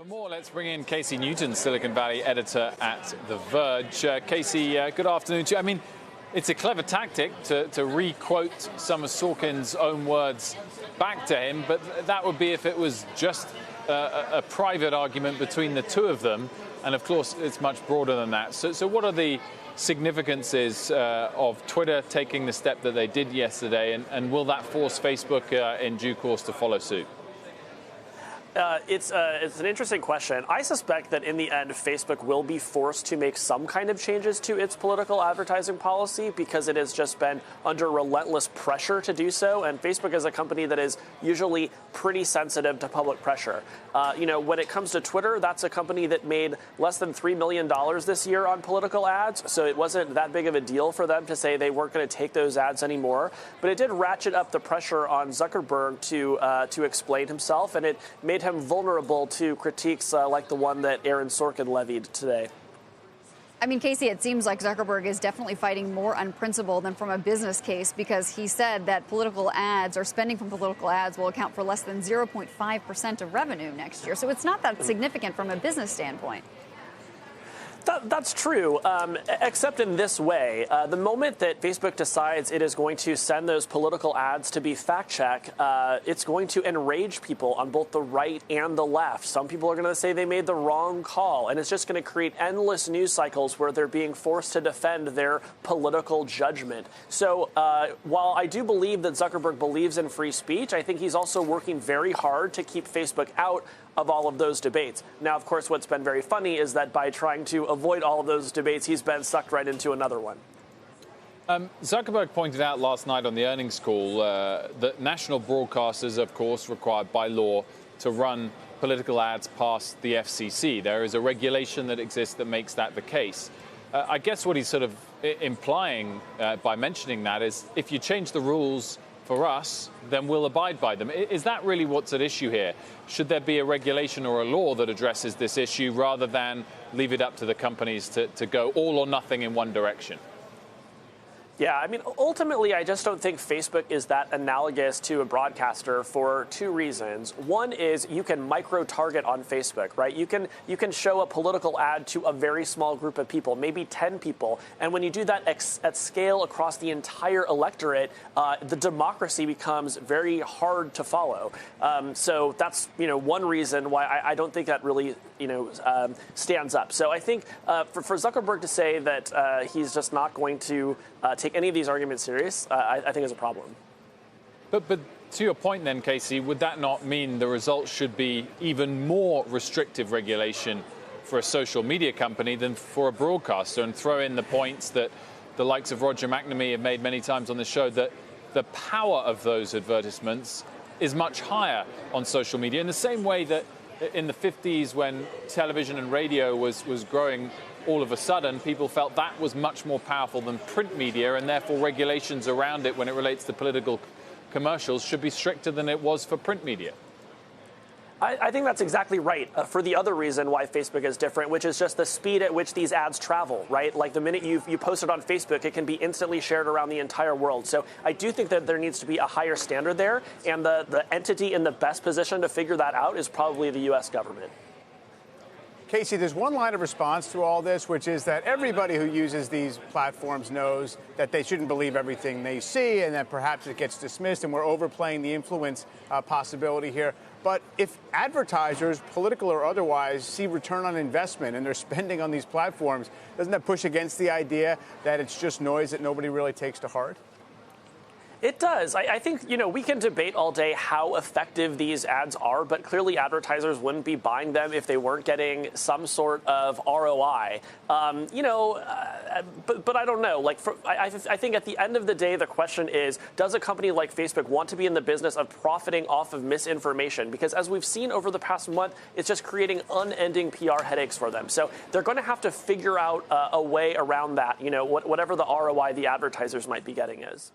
For more, let's bring in Casey Newton, Silicon Valley editor at The Verge. Casey, good afternoon to you. I mean, it's a clever tactic to re-quote some of Sorkin's own words back to him, but that would be if it was just a private argument between the two of them. And of course, it's much broader than that. So what are the significances of Twitter taking the step that they did yesterday, and will that force Facebook in due course to follow suit? It's an interesting question. I suspect that in the end, Facebook will be forced to make some kind of changes to its political advertising policy because it has just been under relentless pressure to do so. And Facebook is a company that is usually pretty sensitive to public pressure. When it comes to Twitter, that's a company that made less than $3 million this year on political ads. So it wasn't that big of a deal for them to say they weren't going to take those ads anymore. But it did ratchet up the pressure on Zuckerberg to explain himself, and it made him vulnerable to critiques like the one that Aaron Sorkin levied today. I mean, Casey, it seems like Zuckerberg is definitely fighting more on principle than from a business case, because he said that political ads or spending from political ads will account for less than 0.5% of revenue next year. So it's not that significant from a business standpoint. That's true, except in this way. The moment that Facebook decides it is going to send those political ads to be fact-checked, it's going to enrage people on both the right and the left. Some people are going to say they made the wrong call, and it's just going to create endless news cycles where they're being forced to defend their political judgment. So while I do believe that Zuckerberg believes in free speech, I think he's also working very hard to keep Facebook out of all of those debates. Now, of course, what's been very funny is that by trying to avoid all of those debates, he's been sucked right into another one. Zuckerberg pointed out last night on the earnings call that national broadcasters, of course, required by law to run political ads past the FCC. There is a regulation that exists that makes that the case. I guess what he's sort of implying by mentioning that is if you change the rules for us, then we'll abide by them. Is that really what's at issue here? Should there be a regulation or a law that addresses this issue rather than leave it up to the companies to go all or nothing in one direction? Yeah, I mean, ultimately, I just don't think Facebook is that analogous to a broadcaster for two reasons. One is you can micro-target on Facebook, right? You can show a political ad to a very small group of people, maybe 10 people. And when you do that at scale across the entire electorate, the democracy becomes very hard to follow. So that's, one reason why I don't think that really, stands up. So I think for Zuckerberg to say that he's just not going to take any of these arguments serious, I think is a problem. But to your point then, Casey, would that not mean the result should be even more restrictive regulation for a social media company than for a broadcaster? And throw in the points that the likes of Roger McNamee have made many times on the show, that the power of those advertisements is much higher on social media, in the same way that in the 50s when television and radio was growing, all of a sudden, people felt that was much more powerful than print media, and therefore regulations around it when it relates to political commercials should be stricter than it was for print media. I think that's exactly right for the other reason why Facebook is different, which is just the speed at which these ads travel, right? Like the minute you post it on Facebook, it can be instantly shared around the entire world. So I do think that there needs to be a higher standard there, and the entity in the best position to figure that out is probably the U.S. government. Casey, there's one line of response to all this, which is that everybody who uses these platforms knows that they shouldn't believe everything they see, and that perhaps it gets dismissed, and we're overplaying the influence possibility here. But if advertisers, political or otherwise, see return on investment and they're spending on these platforms, doesn't that push against the idea that it's just noise that nobody really takes to heart? It does. I think, we can debate all day how effective these ads are, but clearly advertisers wouldn't be buying them if they weren't getting some sort of ROI. But I don't know. I think at the end of the day, the question is, does a company like Facebook want to be in the business of profiting off of misinformation? Because as we've seen over the past month, it's just creating unending PR headaches for them. So they're going to have to figure out a way around that, whatever the ROI the advertisers might be getting is.